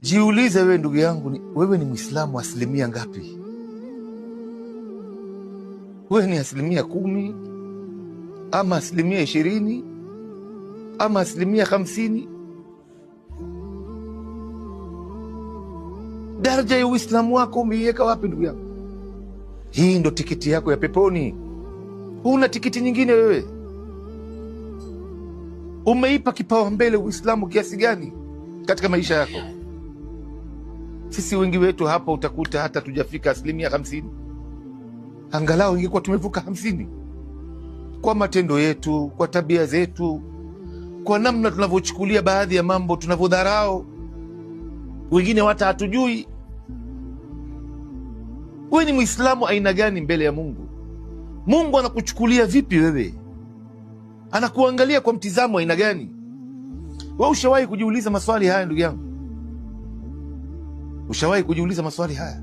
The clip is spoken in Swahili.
Jiulize wewe ndugu yangu, wewe ni Muislamu asilimia ngapi? Wewe ni asilimia 10 ama asilimia 20 ama asilimia 50? Daraja ya Uislamu wako umeiweka wapi ndugu yangu? Hii ndo tikiti yako ya peponi. Huna tikiti nyingine wewe. Umeipa kipaumbele Uislamu kiasi gani katika maisha yako? Sisi wengi wetu hapa utakuta hata tujafika asilimia 50. Angalau ingekuwa tumevuka 50 kwa matendo yetu, kwa tabia zetu, kwa namna tunavyochukulia baadhi ya mambo, tunavyodharau wengine, hata hatujui. Wewe ni Muislamu aina gani mbele ya Mungu? Mungu anakuchukulia vipi wewe? Anakuangalia kwa mtizamo aina gani? Wewe ushawahi kujiuliza maswali haya ndugu yangu? Ushawahi kujiuliza maswali haya?